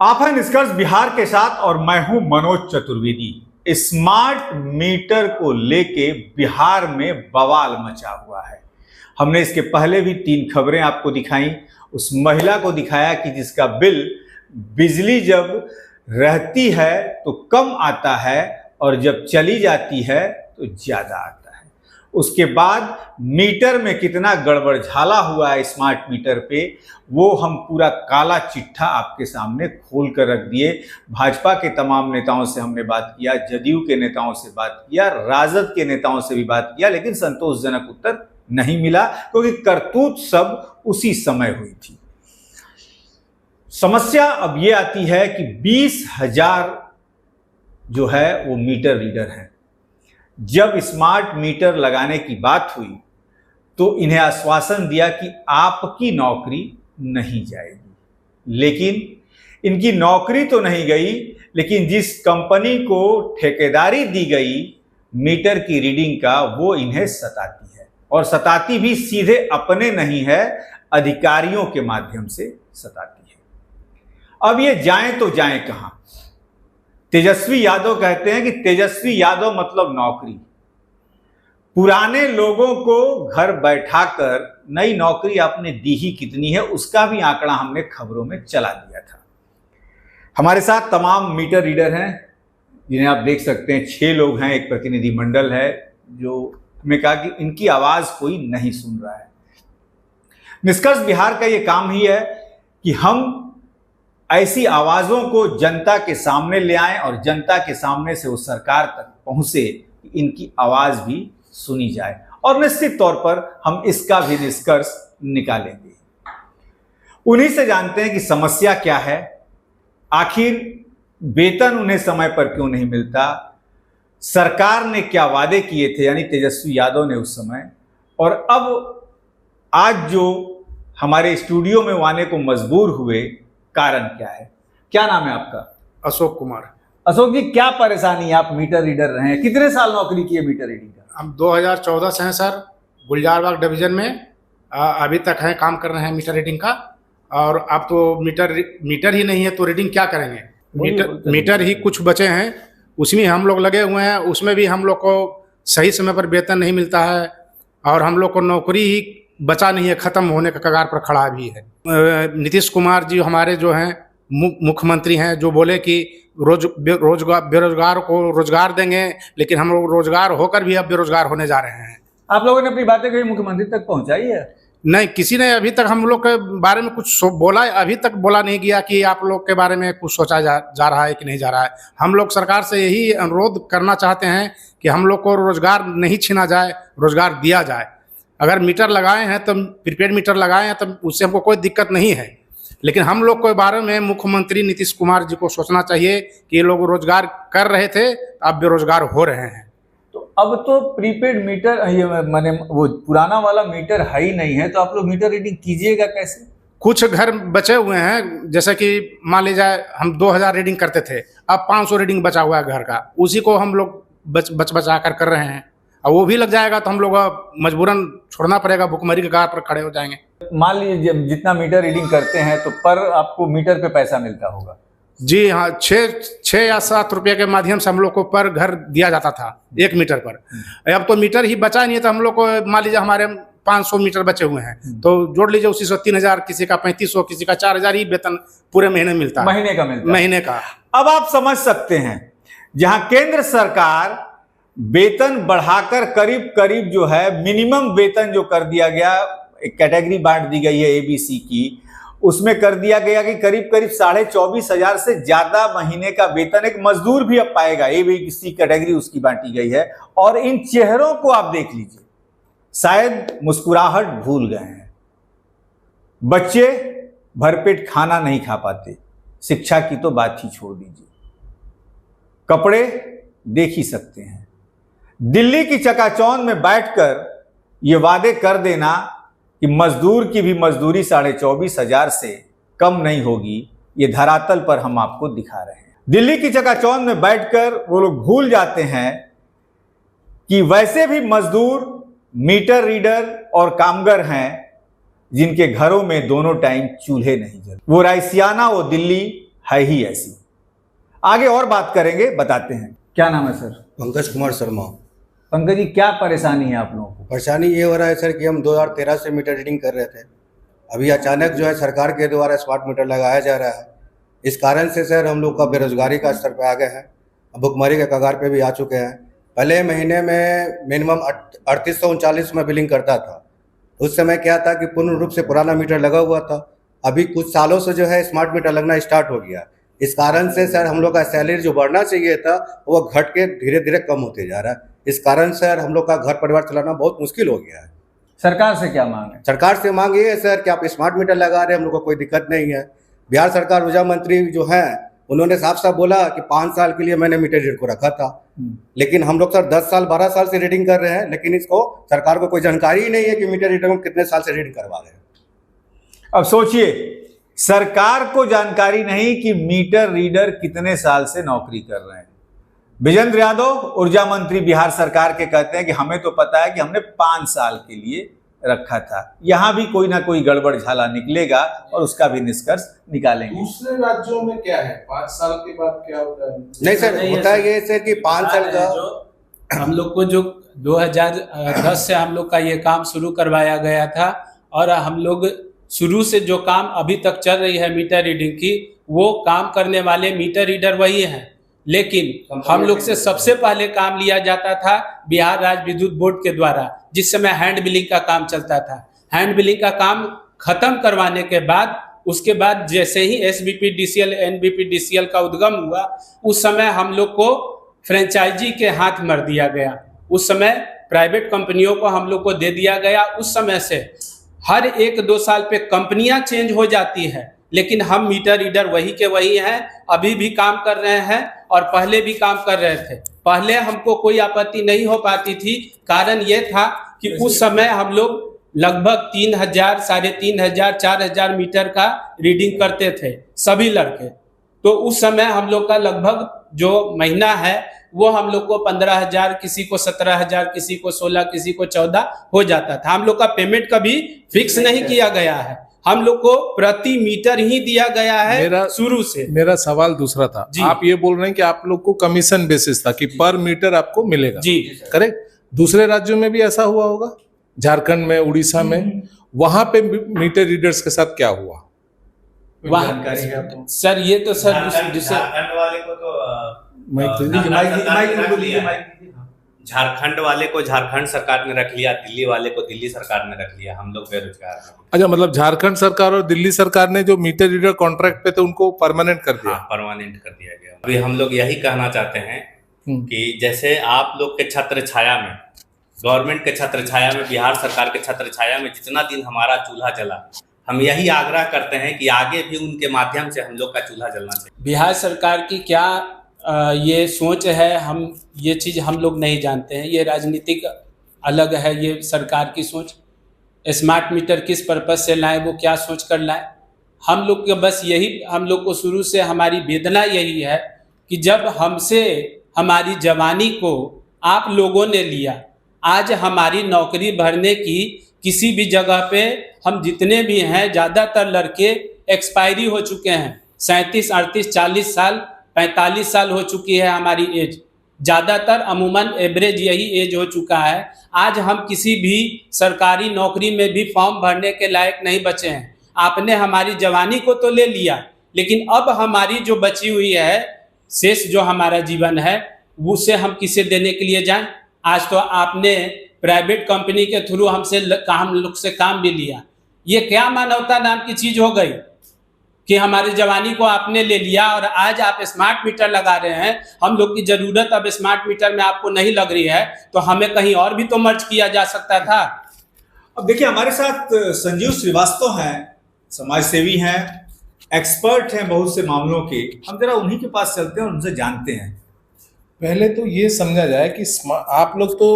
आप हैं निष्कर्ष बिहार के साथ और मैं हूं मनोज चतुर्वेदी। स्मार्ट मीटर को लेके बिहार में बवाल मचा हुआ है। हमने इसके पहले भी 3 खबरें आपको दिखाई। उस महिला को दिखाया कि जिसका बिल बिजली जब रहती है तो कम आता है और जब चली जाती है तो ज्यादा आता है। उसके बाद मीटर में कितना गड़बड़झाला हुआ है स्मार्ट मीटर पे, वो हम पूरा काला चिट्ठा आपके सामने खोल कर रख दिए। भाजपा के तमाम नेताओं से हमने बात किया, जदयू के नेताओं से बात किया, राजद के नेताओं से भी बात किया, लेकिन संतोषजनक उत्तर नहीं मिला क्योंकि करतूत सब उसी समय हुई थी। समस्या अब ये आती है कि 20,000 जो है वो मीटर रीडर हैं। जब स्मार्ट मीटर लगाने की बात हुई तो इन्हें आश्वासन दिया कि आपकी नौकरी नहीं जाएगी, लेकिन इनकी नौकरी तो नहीं गई, लेकिन जिस कंपनी को ठेकेदारी दी गई मीटर की रीडिंग का, वो इन्हें सताती है और सताती भी सीधे अपने नहीं है, अधिकारियों के माध्यम से सताती है। अब ये जाएं तो जाएं कहां? तेजस्वी यादव कहते हैं कि तेजस्वी यादव मतलब नौकरी। पुराने लोगों को घर बैठाकर नई नौकरी आपने दी ही कितनी है, उसका भी आंकड़ा हमने खबरों में चला दिया था। हमारे साथ तमाम मीटर रीडर हैं जिन्हें आप देख सकते हैं। 6 लोग हैं, एक प्रतिनिधि मंडल है जो हमें कहा कि इनकी आवाज कोई नहीं सुन रहा है। निष्कर्ष बिहार का ये काम ही है कि हम ऐसी आवाजों को जनता के सामने ले आएं और जनता के सामने से वो सरकार तक पहुंचे, इनकी आवाज भी सुनी जाए और निश्चित तौर पर हम इसका भी निष्कर्ष निकालेंगे। उन्हीं से जानते हैं कि समस्या क्या है, आखिर वेतन उन्हें समय पर क्यों नहीं मिलता, सरकार ने क्या वादे किए थे यानी तेजस्वी यादव ने उस समय, और अब आज जो हमारे स्टूडियो में आने को मजबूर हुए, कारण क्या है। क्या नाम है आपका? अशोक कुमार। अशोक जी, क्या परेशानी है? आप मीटर रीडर रहे हैं, कितने साल नौकरी की है मीटर रीडिंग का? हम 2014 से हैं सर, गुलजारबाग डिवीजन में अभी तक हैं, काम कर रहे हैं मीटर रीडिंग का। और अब तो मीटर ही नहीं है तो रीडिंग क्या करेंगे? मीटर ही कुछ बचे हैं, उसमें हम लोग लगे हुए हैं। उसमें भी हम लोग को सही समय पर वेतन नहीं मिलता है और हम लोग को नौकरी ही बचा नहीं है, खत्म होने के कगार पर खड़ा भी है। नीतीश कुमार जी हमारे जो हैं मुख्यमंत्री हैं, जो बोले कि बेरोजगार को रोजगार देंगे, लेकिन हम लोग रोजगार होकर भी अब बेरोजगार होने जा रहे हैं। आप लोगों ने अपनी बातें कहीं मुख्यमंत्री तक पहुंचाई है? नहीं, किसी ने अभी तक हम लोग के बारे में कुछ बोला, अभी तक बोला नहीं गया कि आप लोग के बारे में कुछ सोचा जा रहा है कि नहीं जा रहा है। हम लोग सरकार से यही अनुरोध करना चाहते हैं कि हम लोग को रोजगार नहीं छीना जाए, रोजगार दिया जाए। अगर मीटर लगाए हैं तो प्रीपेड मीटर लगाए हैं तो उससे हमको कोई दिक्कत नहीं है, लेकिन हम लोग के बारे में मुख्यमंत्री नीतीश कुमार जी को सोचना चाहिए कि ये लोग रोजगार कर रहे थे, अब बेरोजगार हो रहे हैं। तो अब तो प्रीपेड मीटर माने वो पुराना वाला मीटर है ही नहीं है, तो आप लोग मीटर रीडिंग कीजिएगा कैसे? कुछ घर बचे हुए हैं, जैसे कि मान लीजिए हम 2000 रीडिंग करते थे, अब 500 रीडिंग बचा हुआ है घर का, उसी को हम लोग बचा कर रहे हैं। और वो भी लग जाएगा तो हम लोग मजबूरन छोड़ना पड़ेगा, भुखमरी के कगार पर खड़े हो जाएंगे। मान लीजिए जितना मीटर रीडिंग करते हैं तो पर आपको मीटर पे पैसा मिलता होगा? जी हाँ, 6 या 7 रुपये के माध्यम से हम लोग को पर घर दिया जाता था 1 मीटर पर। अब तो मीटर ही बचा नहीं है, तो हम लोग को मान लीजिए हमारे 500 मीटर बचे हुए हैं, तो जोड़ लीजिए उसी से 3,000, किसी का 3,500, किसी का 4,000 ही वेतन पूरे महीने मिलता है। महीने का मिलता है? महीने का। अब आप समझ सकते हैं, जहां केंद्र सरकार वेतन बढ़ाकर करीब करीब जो है मिनिमम वेतन जो कर दिया गया, एक कैटेगरी बांट दी गई है ABC की, उसमें कर दिया गया कि करीब करीब 24,500 से ज्यादा महीने का वेतन एक मजदूर भी अब पाएगा। ABC कैटेगरी उसकी बांटी गई है। और इन चेहरों को आप देख लीजिए, शायद मुस्कुराहट भूल गए हैं। बच्चे भरपेट खाना नहीं खा पाते, शिक्षा की तो बात ही छोड़ दीजिए। कपड़े देख ही सकते हैं। दिल्ली की चकाचौंध में बैठकर ये वादे कर देना कि मजदूर की भी मजदूरी 24,500 से कम नहीं होगी, ये धरातल पर हम आपको दिखा रहे हैं। दिल्ली की चकाचौंध में बैठकर वो लोग भूल जाते हैं कि वैसे भी मजदूर मीटर रीडर और कामगर हैं जिनके घरों में दोनों टाइम चूल्हे नहीं जलते। वो रायसियाना, वो दिल्ली है ही ऐसी। आगे और बात करेंगे, बताते हैं। क्या नाम है सर? पंकज कुमार शर्मा। पंकज जी, क्या परेशानी है आप लोगों को? परेशानी ये हो रहा है सर कि हम 2013 से मीटर रीडिंग कर रहे थे। अभी अचानक जो है सरकार के द्वारा स्मार्ट मीटर लगाया जा रहा है। इस कारण से सर हम लोग का बेरोजगारी का स्तर पे आ गए हैं, भुखमरी के कगार पे भी आ चुके हैं। पहले महीने में मिनिमम 3839 में बिलिंग करता था। उस समय क्या था कि पूर्ण रूप से पुराना मीटर लगा हुआ था। अभी कुछ सालों से जो है स्मार्ट मीटर लगना स्टार्ट हो गया। इस कारण से सर हम लोग का सैलरी जो बढ़ना चाहिए था वो घट के धीरे धीरे कम होते जा रहा है। इस कारण सर हम लोग का घर परिवार चलाना बहुत मुश्किल हो गया है। सरकार से क्या मांग है? सरकार से मांग ये है सर कि आप स्मार्ट मीटर लगा रहे हैं, हम लोग को कोई दिक्कत नहीं है। बिहार सरकार ऊर्जा मंत्री जो है उन्होंने साफ साफ बोला कि 5 साल के लिए मैंने मीटर रीड को रखा था, लेकिन हम लोग सर 10 साल 12 साल से रीडिंग कर रहे हैं, लेकिन इसको सरकार को कोई जानकारी ही नहीं है कि मीटर रीडर को कितने साल से रीडिंग करवा रहे हैं। अब सोचिए, सरकार को जानकारी नहीं कि मीटर रीडर कितने साल से नौकरी कर रहे हैं। विजेंद्र यादव ऊर्जा मंत्री बिहार सरकार के कहते हैं कि हमें तो पता है कि हमने 5 साल के लिए रखा था। यहां भी कोई ना कोई गड़बड़ झाला निकलेगा और उसका भी निष्कर्ष निकालेंगे। दूसरे राज्यों में क्या है, 5 साल के बाद क्या होता है? नहीं सर, होता है ये सर कि 5 साल का हम लोग को जो 2010 से हम लोग का ये काम शुरू करवाया गया था, और हम लोग शुरू से जो काम अभी तक चल रही है मीटर रीडिंग की, वो काम करने वाले मीटर रीडर वही हैं। लेकिन हम लोग से सबसे पहले काम लिया जाता था बिहार राज्य विद्युत बोर्ड के द्वारा, जिस समय हैंड बिलिंग का काम चलता था। हैंड बिलिंग का काम खत्म करवाने के बाद, उसके बाद जैसे ही SBPDCL NBPDCL का उद्गम हुआ, उस समय हम लोग को फ्रेंचाइजी के हाथ मर दिया गया। उस समय प्राइवेट कंपनियों को हम लोग को दे दिया गया। उस समय से हर 1-2 साल पे कंपनियां चेंज हो जाती है, लेकिन हम मीटर रीडर वही के वही हैं, अभी भी काम कर रहे हैं और पहले भी काम कर रहे थे। पहले हमको कोई आपत्ति नहीं हो पाती थी। कारण ये था कि उस समय हम लोग लगभग 3000, 3500, 4000 मीटर का रीडिंग करते थे सभी लड़के। तो उस समय हम लोग का लगभग जो महीना है वो हम लोग को 15,000, किसी को 17,000, किसी को 16, किसी को 14 हो जाता था। हम लोग का पेमेंट कभी फिक्स नहीं किया गया है, हम लोग को प्रति मीटर ही दिया गया है शुरू से। मेरा सवाल दूसरा था, आप ये बोल रहे हैं कि आप लोग को कमीशन बेसिस था कि पर मीटर आपको मिलेगा। जी करेक्ट। दूसरे राज्यों में भी ऐसा हुआ होगा, झारखंड में, उड़ीसा में, वहां पे मीटर रीडर्स के साथ क्या हुआ? जानकारी है आपको? सर ये तो सर दूसरे वाले को तो झारखंड वाले को झारखंड सरकार ने रख लिया, दिल्ली वाले को दिल्ली सरकार ने रख लिया। हम लोग बेरोजगार हैं। अच्छा, मतलब झारखंड सरकार और दिल्ली सरकार ने जो मीटर रीडर कॉन्ट्रैक्ट पे थे उनको परमानेंट कर दिया। हाँ, परमानेंट कर दिया गया। अभी हम लोग यही कहना चाहते हैं कि जैसे आप लोग के छत्र छाया में, गवर्नमेंट के छत्र छाया में, बिहार सरकार के छत्र छाया में जितना दिन हमारा चूल्हा जला, हम यही आग्रह करते हैं कि आगे भी उनके माध्यम से हम लोग का चूल्हा जलना चाहिए। बिहार सरकार की क्या ये सोच है, हम ये चीज़ हम लोग नहीं जानते हैं। ये राजनीतिक अलग है, ये सरकार की सोच। स्मार्ट मीटर किस पर्पस से लाए, वो क्या सोच कर लाए। हम लोग के बस यही, हम लोग को शुरू से हमारी वेदना यही है कि जब हमसे हमारी जवानी को आप लोगों ने लिया, आज हमारी नौकरी भरने की किसी भी जगह पे हम जितने भी हैं, ज़्यादातर लड़के एक्सपायरी हो चुके हैं। 37, 38, 40 साल, 45 साल हो चुकी है हमारी एज। ज़्यादातर अमूमन एवरेज यही एज हो चुका है। आज हम किसी भी सरकारी नौकरी में भी फॉर्म भरने के लायक नहीं बचे हैं। आपने हमारी जवानी को तो ले लिया, लेकिन अब हमारी जो बची हुई है, शेष जो हमारा जीवन है, उसे हम किसे देने के लिए जाएं। आज तो आपने प्राइवेट कंपनी के थ्रू हम लोग से काम भी लिया। ये क्या मानवता नाम की चीज़ हो गई कि हमारी जवानी को आपने ले लिया और आज आप स्मार्ट मीटर लगा रहे हैं। हम लोग की ज़रूरत अब स्मार्ट मीटर में आपको नहीं लग रही है, तो हमें कहीं और भी तो मर्ज किया जा सकता था। अब देखिए, हमारे साथ संजीव श्रीवास्तव हैं, समाज सेवी हैं, एक्सपर्ट हैं बहुत से मामलों के। हम जरा उन्हीं के पास चलते हैं और उनसे जानते हैं। पहले तो ये समझा जाए कि आप लोग तो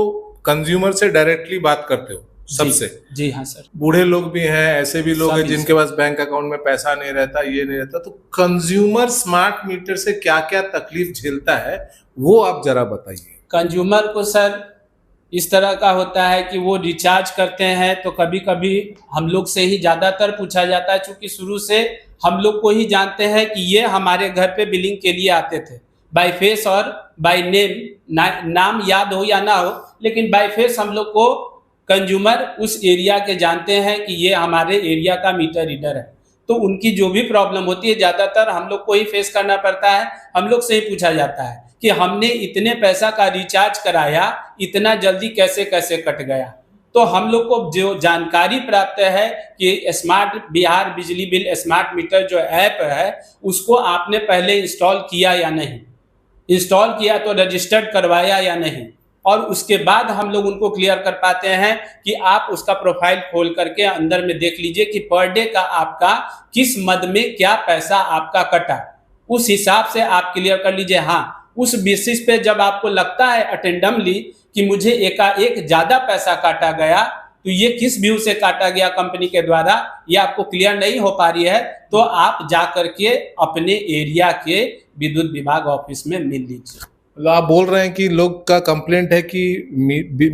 कंज्यूमर से डायरेक्टली बात करते हो सबसे। जी हाँ सर। बूढ़े लोग भी हैं, ऐसे भी लोग हैं जिनके पास बैंक अकाउंट में पैसा नहीं रहता, ये नहीं रहता। तो कंज्यूमर स्मार्ट मीटर से क्या क्या तकलीफ झेलता है वो आप जरा बताइए। कंज्यूमर को सर इस तरह का होता है कि वो रिचार्ज करते हैं तो कभी कभी हम लोग से ही ज़्यादातर पूछा जाता है, चूँकि शुरू से हम लोग को ही जानते हैं कि ये हमारे घर पे बिलिंग के लिए आते थे बाय फेस और बाय नेम, नाम याद हो या ना हो, लेकिन बाय फेस हम लोग को कंज्यूमर उस एरिया के जानते हैं कि ये हमारे एरिया का मीटर रीडर है। तो उनकी जो भी प्रॉब्लम होती है ज़्यादातर हम लोग को ही फेस करना पड़ता है। हम लोग से ही पूछा जाता है कि हमने इतने पैसा का रिचार्ज कराया, इतना जल्दी कैसे कैसे कट गया। तो हम लोग को जो जानकारी प्राप्त है कि स्मार्ट बिहार बिजली बिल स्मार्ट मीटर जो ऐप है उसको आपने पहले इंस्टॉल किया या नहीं, इंस्टॉल किया तो रजिस्टर्ड करवाया या नहीं, और उसके बाद हम लोग उनको क्लियर कर पाते हैं कि आप उसका प्रोफाइल खोल करके अंदर में देख लीजिए कि पर डे का आपका किस मद में क्या पैसा आपका कटा, उस हिसाब से आप क्लियर कर लीजिए। हाँ, उस बेसिस पे जब आपको लगता है अटेंडमली कि मुझे एकाएक ज़्यादा पैसा काटा गया, तो ये किस व्यू से काटा गया कंपनी के द्वारा ये आपको क्लियर नहीं हो पा रही है, तो आप जा करके अपने एरिया के विद्युत विभाग ऑफिस में मिल लीजिए। मतलब आप बोल रहे हैं कि लोग का कंप्लेंट है कि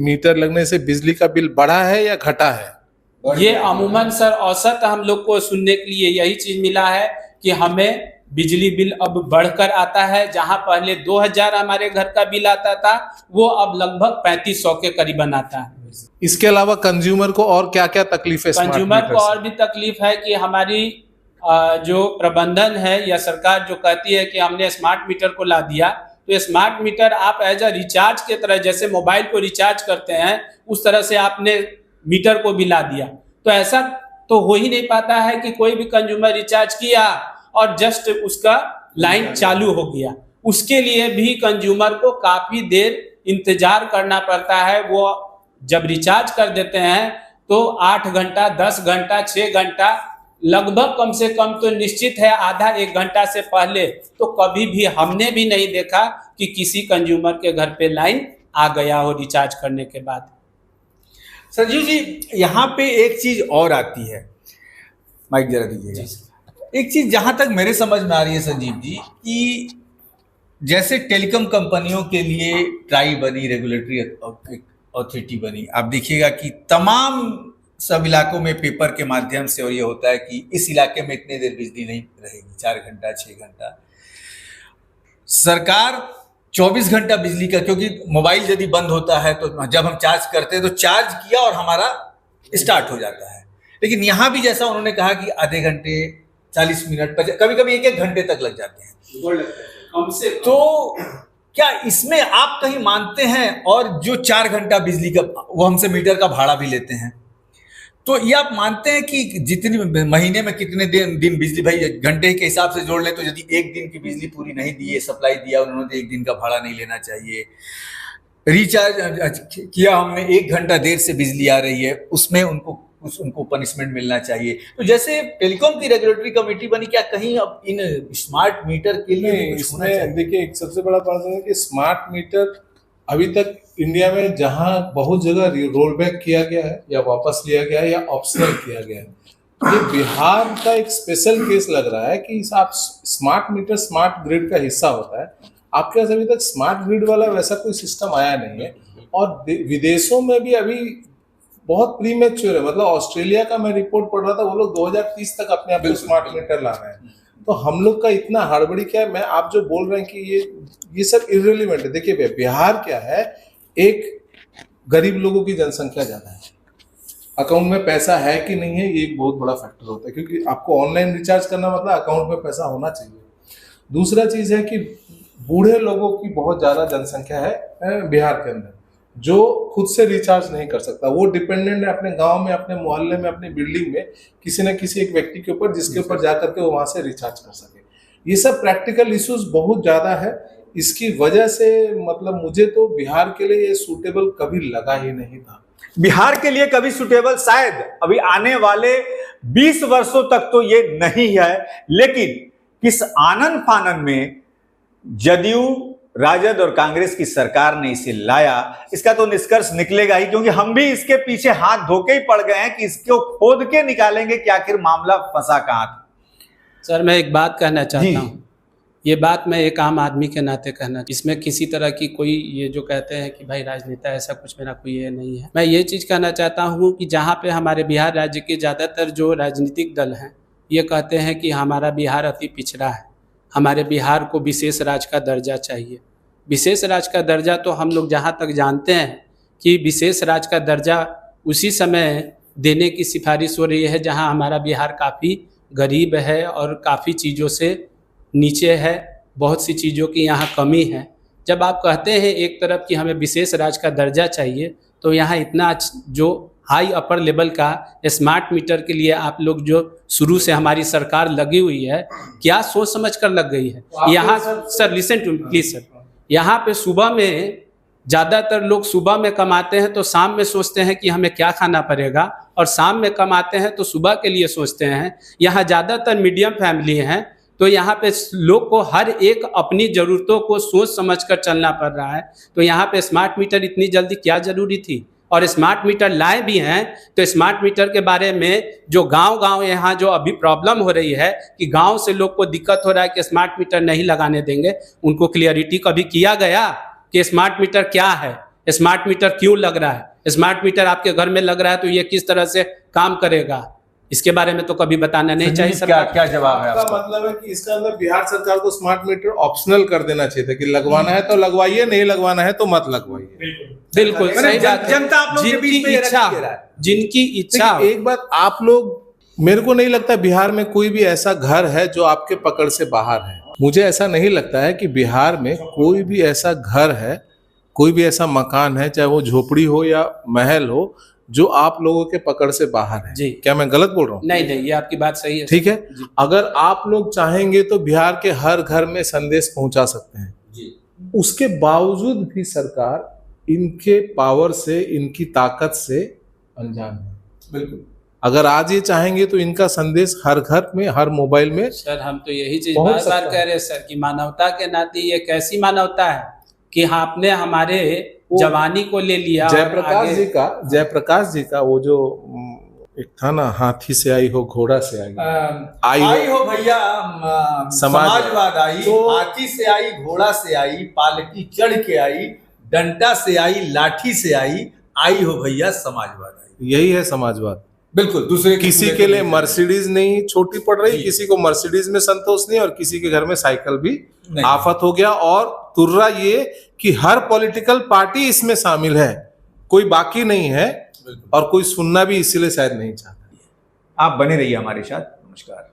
मीटर लगने से बिजली का बिल बढ़ा है या घटा है? ये अमूमन सर औसत हम लोग को सुनने के लिए यही चीज मिला है कि हमें बिजली बिल अब बढ़कर आता है। जहां पहले 2000 हमारे घर का बिल आता था, वो अब लगभग 3500 के करीबन आता है। इसके अलावा कंज्यूमर को और क्या क्या तकलीफ है? कंज्यूमर को और भी तकलीफ है कि हमारी जो प्रबंधन है या सरकार जो कहती है कि हमने स्मार्ट मीटर को ला दिया, तो स्मार्ट मीटर आप एज अ रिचार्ज के तरह, जैसे मोबाइल को रिचार्ज करते हैं उस तरह से आपने मीटर को भी ला दिया। तो ऐसा तो हो ही नहीं पाता है कि कोई भी कंज्यूमर रिचार्ज किया और जस्ट उसका लाइन चालू हो गया। उसके लिए भी कंज्यूमर को काफी देर इंतजार करना पड़ता है। वो जब रिचार्ज कर देते हैं तो 8 घंटा, 10 घंटा, 6 घंटा, लगभग कम से कम तो निश्चित है आधा 1 घंटा से पहले तो कभी भी हमने भी नहीं देखा कि किसी कंज्यूमर के घर पे लाइन आ गया हो रिचार्ज करने के बाद। संजीव जी, यहाँ पे एक चीज और आती है, माइक जरा दीजिएगा। एक चीज जहां तक मेरे समझ में आ रही है संजीव जी, कि जैसे टेलीकॉम कंपनियों के लिए ट्राई बनी, रेगुलेटरी अथॉरिटी बनी, आप देखिएगा कि तमाम सब इलाकों में पेपर के माध्यम से और ये होता है कि इस इलाके में इतने देर बिजली नहीं रहेगी, 4 घंटा 6 घंटा। सरकार 24 घंटा बिजली का, क्योंकि मोबाइल यदि बंद होता है तो जब हम चार्ज करते हैं तो चार्ज किया और हमारा स्टार्ट हो जाता है। लेकिन यहाँ भी जैसा उन्होंने कहा कि आधे घंटे, 40 मिनट, कभी कभी 1-1 घंटे तक लग जाते हैं कम से तो क्या इसमें आप कहीं मानते हैं? और जो 4 घंटा बिजली का वो हमसे मीटर का भाड़ा भी लेते हैं, तो ये आप मानते हैं कि जितनी महीने में कितने दिन बिजली, भाई घंटे के हिसाब से जोड़ लें तो यदि 1 दिन की बिजली पूरी नहीं दी है, सप्लाई दिया उन्होंने, तो 1 दिन का भाड़ा नहीं लेना चाहिए। रिचार्ज किया हमने, 1 घंटा देर से बिजली आ रही है, उसमें उनको पनिशमेंट मिलना चाहिए। तो जैसे टेलीकॉम की रेगुलेटरी कमेटी बनी, क्या कहीं अब इन स्मार्ट मीटर के लिए इसमें देखिए एक सबसे बड़ा कारण है कि स्मार्ट मीटर अभी तक इंडिया में जहां बहुत जगह रोल बैक किया गया है या वापस लिया गया है या ऑप्शनल किया गया है, ये बिहार का एक स्पेशल केस लग रहा है कि आप स्मार्ट मीटर स्मार्ट ग्रिड का हिस्सा होता है। आपके पास अभी तक स्मार्ट ग्रिड वाला वैसा कोई सिस्टम आया नहीं है, और विदेशों में भी अभी बहुत प्रीमेच्योर है। मतलब ऑस्ट्रेलिया का मैं रिपोर्ट पढ़ रहा था, वो लोग 2030 तक अपने आप को स्मार्ट मीटर ला रहे हैं। तो हम लोग का इतना हड़बड़ी क्या है? आप जो बोल रहे हैं कि ये सब इर्रेलेवेंट है। देखिए भैया, बिहार क्या है, एक गरीब लोगों की जनसंख्या ज्यादा है, अकाउंट में पैसा है कि नहीं है ये एक बहुत बड़ा फैक्टर होता है, क्योंकि आपको ऑनलाइन रिचार्ज करना मतलब अकाउंट में पैसा होना चाहिए। दूसरा चीज है कि बूढ़े लोगों की बहुत ज्यादा जनसंख्या है बिहार के अंदर, जो खुद से रिचार्ज नहीं कर सकता। वो डिपेंडेंट है अपने गांव में, अपने मोहल्ले में, अपनी बिल्डिंग में किसी न किसी एक व्यक्ति के ऊपर, जिसके ऊपर जाकर के वो वहां से रिचार्ज कर सके। ये सब प्रैक्टिकल इश्यूज बहुत ज्यादा है। इसकी वजह से मतलब मुझे तो बिहार के लिए ये सूटेबल कभी लगा ही नहीं था। बिहार के लिए कभी सूटेबल शायद अभी आने वाले 20 वर्षों तक तो ये नहीं है, लेकिन इस आनन फानन में जदयू, राजद और कांग्रेस की सरकार ने इसे लाया, इसका तो निष्कर्ष निकलेगा ही, क्योंकि हम भी इसके पीछे हाथ धोके ही पड़ गए हैं कि इसको खोद के निकालेंगे कि आखिर मामला फंसा कहां था। सर मैं एक बात कहना चाहता हूं ये बात मैं एक आम आदमी के नाते कहना, इसमें किसी तरह की कोई ये जो कहते हैं कि भाई राजनेता, ऐसा कुछ मेरा कोई ये नहीं है। मैं ये चीज़ कहना चाहता हूँ कि जहाँ पे हमारे बिहार राज्य के ज़्यादातर जो राजनीतिक दल हैं ये कहते हैं कि हमारा बिहार अति पिछड़ा है, हमारे बिहार को विशेष राज्य का दर्जा चाहिए। विशेष राज्य का दर्जा तो हम लोग जहाँ तक जानते हैं कि विशेष राज्य का दर्जा उसी समय देने की सिफारिश हो रही है जहाँ हमारा बिहार काफ़ी गरीब है और काफ़ी चीज़ों से नीचे है, बहुत सी चीज़ों की यहाँ कमी है। जब आप कहते हैं एक तरफ कि हमें विशेष राज्य का दर्जा चाहिए, तो यहाँ इतना जो हाई अपर लेवल का स्मार्ट मीटर के लिए आप लोग जो शुरू से हमारी सरकार लगी हुई है, क्या सोच समझ कर लग गई है। यहाँ sir listen to please sir, यहाँ पे सुबह में ज़्यादातर लोग सुबह में कमाते हैं तो शाम में सोचते हैं कि हमें क्या खाना पड़ेगा, और शाम में कमाते हैं तो सुबह के लिए सोचते हैं। यहाँ ज़्यादातर मीडियम फैमिली हैं, तो यहाँ पे लोग को हर एक अपनी ज़रूरतों को सोच समझकर चलना पड़ रहा है। तो यहाँ पे स्मार्ट मीटर इतनी जल्दी क्या ज़रूरी थी, और स्मार्ट मीटर लाए भी हैं तो स्मार्ट मीटर के बारे में जो गांव यहाँ जो अभी प्रॉब्लम हो रही है कि गांव से लोग को दिक्कत हो रहा है कि स्मार्ट मीटर नहीं लगाने देंगे, उनको क्लियरिटी कभी किया गया कि स्मार्ट मीटर क्या है, स्मार्ट मीटर क्यों लग रहा है, स्मार्ट मीटर आपके घर में लग रहा है तो ये किस तरह से काम करेगा, इसके बारे में तो कभी बताना नहीं चाहिए सर। क्या जवाब है आपका? मतलब है कि इसका अंदर बिहार सरकार को स्मार्ट मीटर ऑप्शनल कर देना चाहिए था कि लगवाना है तो लगवाइए, नहीं लगवाना है तो मत लगवाइए। बिल्कुल सही बात है। जनता आप लोग के बीच में जिनकी इच्छा। एक बात आप लोग, मेरे को नहीं लगता बिहार में कोई भी ऐसा घर है जो आपके पकड़ से बाहर है। मुझे ऐसा नहीं लगता है कि बिहार में कोई भी ऐसा घर है, कोई भी ऐसा मकान है, चाहे वो झोपड़ी हो या महल हो, जो आप लोगों के पकड़ से बाहर है। जी, क्या मैं गलत बोल रहा हूँ? नहीं, ये आपकी बात सही है। ठीक है, अगर आप लोग चाहेंगे तो बिहार के हर घर में संदेश पहुंचा सकते हैं जी। उसके बावजूद भी सरकार इनके पावर से, इनकी ताकत से अनजान है। बिल्कुल, अगर आज ये चाहेंगे तो इनका संदेश हर घर में, हर मोबाइल में। सर हम तो यही चीज बार बार कह रहे हैं सर कि मानवता के नाते ये कैसी मानवता है कि आपने हमारे जवानी को ले लिया। जयप्रकाश जी का वो जो एक था ना, हाथी से आई हो घोड़ा से आई हो भैया, समाजवाद आई, हाथी से आई, घोड़ा से आई, पालकी चढ़ के आई, डंडा से आई, लाठी से आई हो भैया समाजवाद आई। यही है समाजवाद। बिल्कुल, दूसरे किसी के लिए मर्सिडीज नहीं छोटी पड़ रही, किसी को मर्सिडीज में संतोष नहीं, और किसी के घर में साइकिल भी आफत हो गया। और तुर्रा ये कि हर पॉलिटिकल पार्टी इसमें शामिल है, कोई बाकी नहीं है, और कोई सुनना भी इसीलिए शायद नहीं चाहता। आप बने रहिए हमारे साथ। नमस्कार।